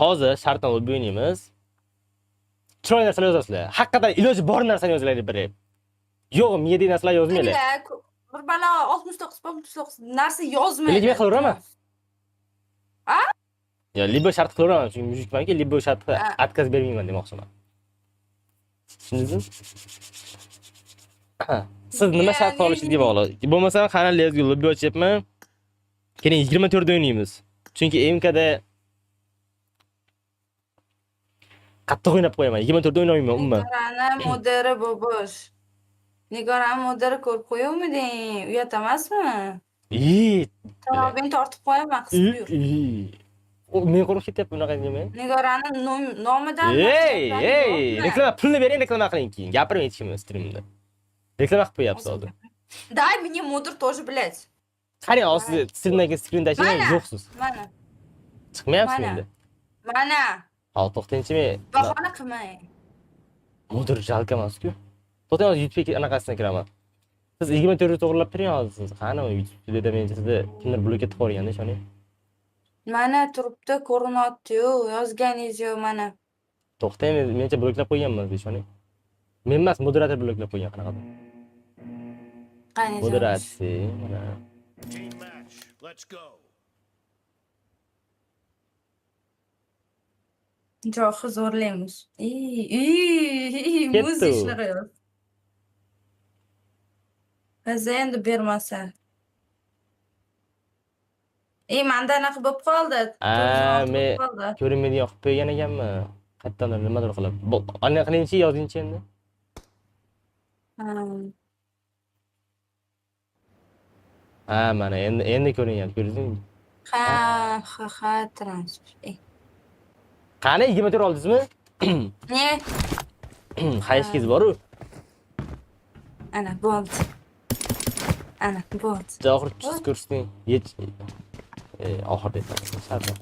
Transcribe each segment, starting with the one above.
Hozir shartdan o'tib o'ynaymiz. Chiroyli narsalar yozasizlar. Haqiqatan iloji bor narsani yozinglar deb beray. Yo'q, miya narsalar yozmanglar. Bir balo 69 narsa yozmaydi. Lekin men qilaveraman. A? Ya, libo shart qilaveraman, chunki mujikmanki, libo shartga отказ bermayman demoqchiman. Tushundingizmi? Siz nima shart olishingiz bog'liq. Bo'lmasa qani lezgi lobby ochyapman. Keyin 24 da o'ynaymiz. Chunki MKda qattiq o'ynab qo'yaman. 24 da o'ynayman umuman. Nigorani moderi bo'bosh. Nigorani moderi ko'rib qo'yuvmiding? Uyat emasmi? Tomog'ingni tortib qo'yaman, qisib yur. Men qo'rqib ketyapman bunaqa demang. Nigorani nomidan reklama pulni bering, reklama qiling keyin. Gapirmang hech kim streamda. Reklama qilib qo'yapsiz hozir. Дай мне модер тоже, блядь. Qarang, hozir streamdagi screen-dashing yo'qsiz. Mana. Chiqmayapsiz endi. Mana. Hop, to'xtangchi men. Bahona qilmang. Modir jalka emas-ku. To'xtang, hozir YouTube anaqasidan kiraman. Siz 24 to'g'rilab turing hozir. Qani YouTube'da men sizni kimdir blok etib qo'yganda ishoning. Mana turibdi, ko'rinyapti-yu, yozganingiz yo'q mana. To'xtang, mencha bloklab qo'yganman, ishoning. Men emas, moderator bloklab qo'ygan qanaqadir. Qani Moderatsiya, mana. Team match. Let's go. Johil zo'rlaymiz. Muz ishlari yo'q. Biz endi bermasa. Manda anaqa bo'lib qoldi. Men ko'rinmaydigan qilib qo'ygan ekanman. Qayerdan nimadir qilib. Ana qilingchi, yozingchi endi. Mana endi ko'rinyapti, ko'rdingmi? Ha, transport. Qani 24 oldingizmi? Ne? Hayishingiz bor-ku. Ana bo'ldi. Oxir ko'rsating. Oxirda aytaman.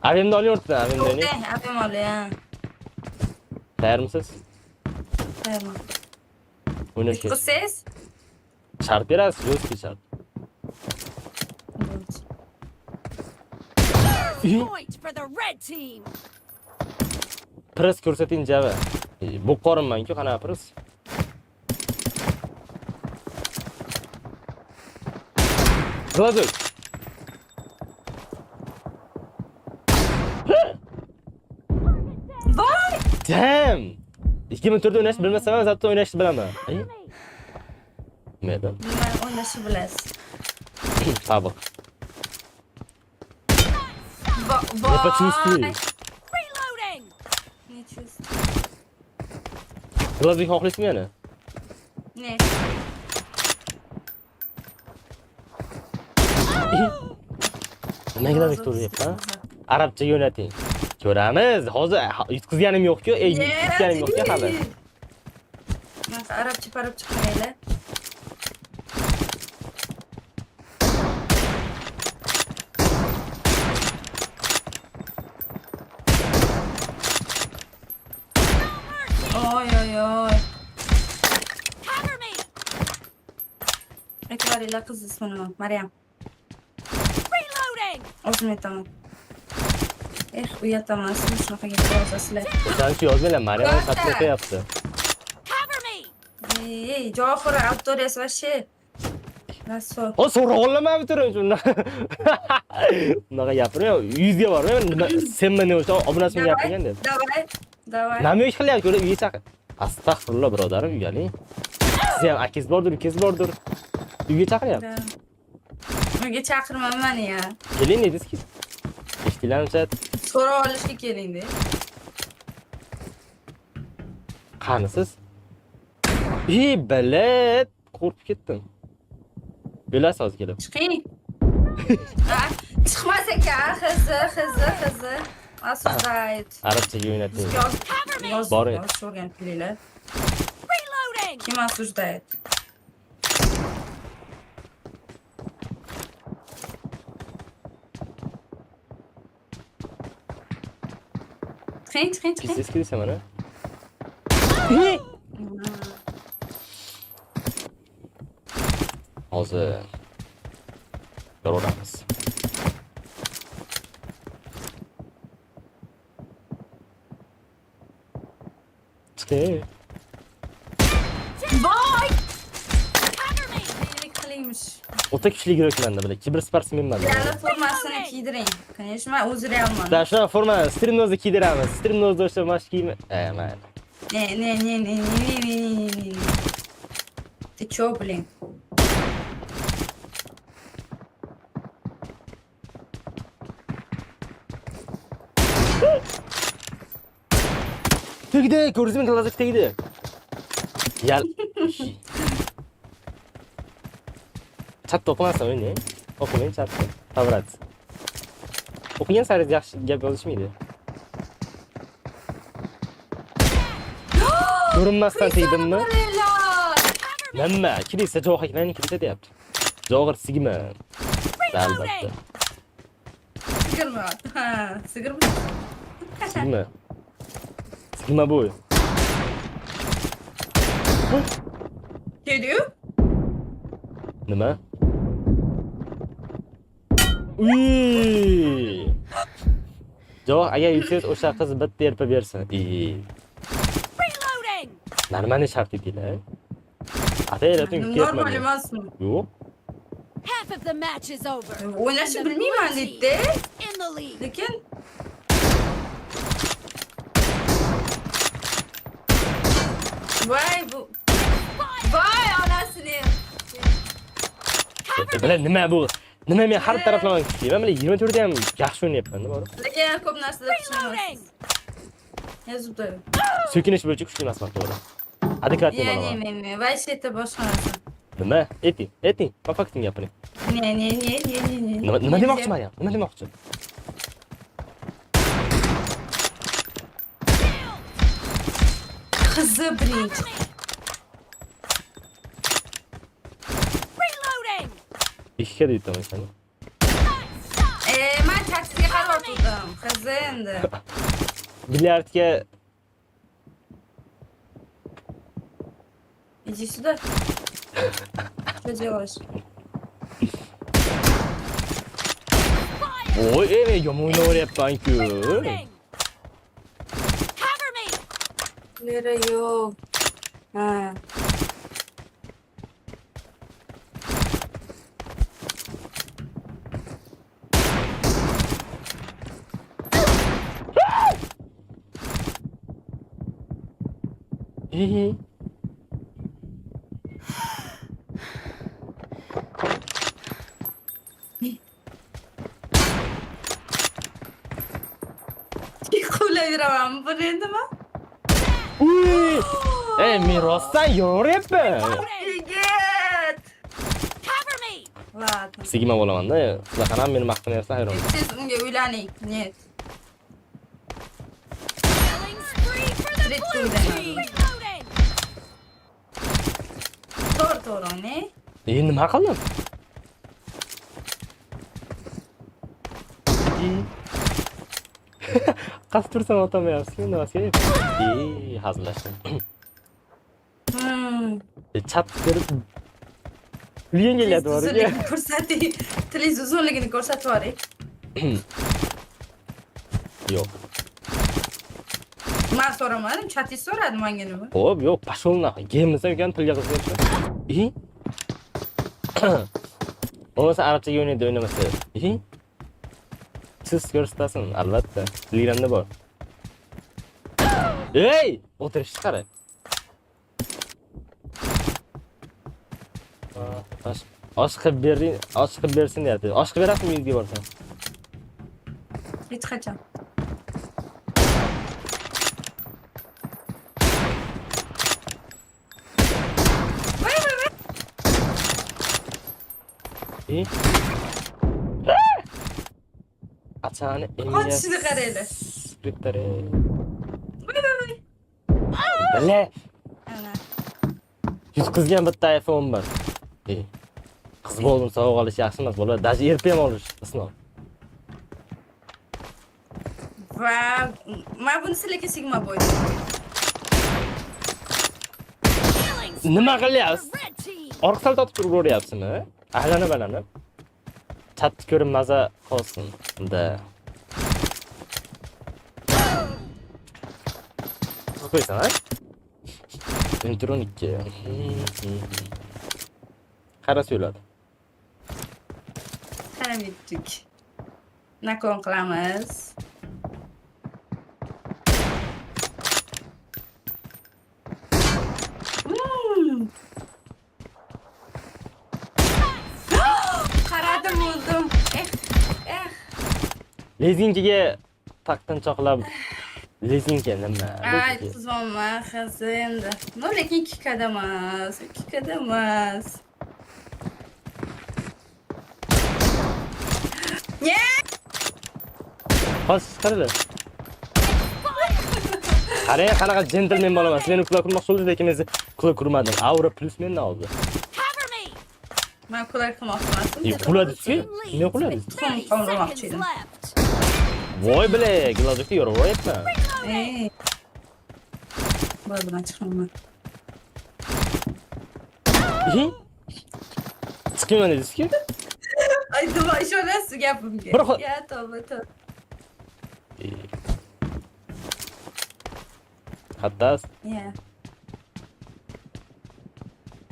Avimni oling o'rtadan, avimni oling. Avim oling. Tayyormisiz? Tayyorman. O'ynashga. Qilsangiz? Shart berasiz, yo'q shart. Point for the red team. Press ko'rsating java. Bu qorinman-ku, qanaqa press? Glazok. Voy! Damn! 24 da o'ynashni bilmasam ham, zaten o'ynashni bilaman. Nima? Nima o'ynashni bilasiz? Tabiq. Voy! Почувствуй. Reloading. Ne чувствую? Glazok xohlaysizmi yana? Ne? Nima glazok to'g'rayapman? Arabcha yo'nating. Ko'ramiz. Hozir yutqizganim yo'q-ku, yutqizganim yo'q-ku hali. Mana arabcha qaranglar. Oy. Cover me. Aytvaringlar qiz ismini, Maryam. Reloading. O'zim aytaman. Uyataman, siz shunaqa gap yozasizlar. O'shancha yozmanglar, Maryam xatni o'qiyapti. Cover me. Johir avtoriyasi вообще. Raso. So'ra olmayman turing shunda. Bunaqa gapirma, 100 ga borma. Sen meni o'sha obunasini gapirgan deb. Давай. Nima ish qilyapti? Ko'rib, uyga chaqir. Astag'firullah, birodarim, uyaling. Siz ham akangiz bordir, ukangiz bordir. Uyga chaqiryapti. Uyga chaqirmayman ya. Keling dedingiz-ki. Eshitdilarmi chat? So'ra olishga keling de. Qanisiz? Balet, qo'rqib ketdim. Bilasiz hozir kelib. Chiqing. Chiqmas ekan, qizi. Asosdayt. Arabchaga o'ynating. Yoz. Boring. O'rganib kelinglar. Reloading. Kim asosdayt? Chiqing. Siz kelsa mana. Hozir ko'ramiz. Chiqing. Voy! Cover me. Neylik qiliymish. O'ta kuchli yurakmanda bular. Kiber sportsmenman. Real formasini kiydiring. Конечно, men o'zi realman. Da shunaqa formani strimnozda kiydiramiz. Strimnozda o'sha mash kiymi. Mayli. Не. Ты чё, блин? Tegdi, ko'rdingizmi talazak tegdi. Yal. Chatda o'qimasin o'yni. O'qimang chatda. Favrat. O'qigan sari yaxshi gap yozishmaydi. Ko'rinmasdan tegdimmi? Nima? Kilisa jo'xaklarni kilisa deyapti. Jo'g'ir sigma. Albatta. Sigirma. Ha, sigirma. Sigma. Sigma bu. Geliyor. Nima? Uy! Jo'q, agar yutsangiz o'sha qiz bitta erpa bersin. Reloading. Normali shart edinglar. Ataylating Normal ketmadi. emasmi? Yo'q. Half of the match is over. O'ynashni bilmayman dedi. In the lead. Lekin Voy bu. Voy onasini. Bilan nima bu? Nima men har taraflama kuchliman. Mana 24 da ham yaxshi o'ynayapman, bor. Lekin ko'p narsada Reloading. yozibdi. So'kinish bo'yicha kuchli emasman, to'g'ri. Adekvatniy bo'laman. Ne. Voy sheta boshqa narsa. Nima? Ayting. Ma fakting gapiring. Ne. Nima demoqchi Maryam? Nima demoqchi? Qizi birinchi. Reloading. Ikkiga da yutaman seni. Men taksiga qarab o'tirdim. Qizi endi. Bilyardga Иди сюда. Что делаешь? Voy, men yomon o'ynayapman-ku. Reloading. Cover me. Lera yo'q. Ha. Qo'layveraman buni endimi? Men rostdan yo'ryapman. Yigit. Cover me. Ладно. Sigma bo'laman-da. Sizlar ham meni maqtanyapsizlar, hayron. Siz unga uylaning. Net. Killing spree for the Direkt blue uylanadi. team. Reloading. To'g'ri, ne? Nima qildim? Qasd tursam o'tamayapsiz, nimasiga? Hazillashdim. Chat kirib Uyga keladi o'rniga. Ko'rsating. Tilingiz uzunligini ko'rsatib yuboring. Yo'q. Men so'ramadim, chatingiz so'radi menga nima? Xo'p, yo'q, pashol naqa. Gelmasam ekan tilga qizyapman. Bo'lmasa arabchaga o'ynaydi, o'ynamasa. Siz ko'rsatasin, albatta. Telegramda bor. Ey! O'tirishni qara. Osh qilib bersin deyapti. Osh qilib berasizmi uyingizga borsam? Hech qachon. Achani Qochishni qaraylar. Skriptare. Bale. Ana. Yutqizgan bitta iPhone bor. Qiz bo'ldim, sovg'a olish yaxshi emas, bola. Даже erpa ham olish isnov. Va, men buni sizlarga Sigma bo'ydi. Nima qilyapsiz? Red team. Orqa salto otib turib o'ryapsizmi? Ahlanib. Chat ko'rib maza qolsin. Da. Qo'ysan, ha? 12. Qara söyladi. Qani bitdik. Nakon qilamiz. Qaradim o'ldim. Lezinkiga taqtinchoqlab lezinka nima? Ay, tuzonma qizi endi. No, lekin 2 emas, 2 emas. Hozir chiqardi. Qarang, qanaqa jentelmen bo'laman. Meni kula qilmoqchi bo'ldi, lekin men kula kurmadim. Aura plus mendan oldi. Cover me. Men qulay qilmoqchi emasdim. Quladi-ku. Ne quladi? 30 qoldirmoqchi seconds edim. left. Voy bile, Glazovga yo'rayapti. Ey. Voy bilan chiqaman. Chiqmayman dedingiz-ku. Ay, nima ishonasiz gapimga? Bir xil- Ya, tavba. Xattas. Ya.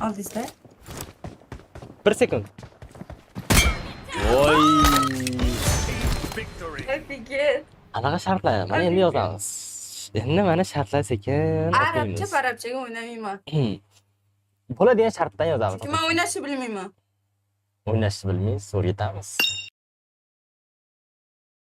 Oldingizda? 1 sekund. Voy. Victory. Fikir. Anaqa shartlar, mana endi yozamiz. Endi mana shartlar sekin Arabcha, o'qiymiz. arabchaga o'ynamayman. Bo'ladigan shartdan yozamiz. Chunki men o'ynashni bilmayman. O'ynashni bilmaysiz, o'rgatamiz.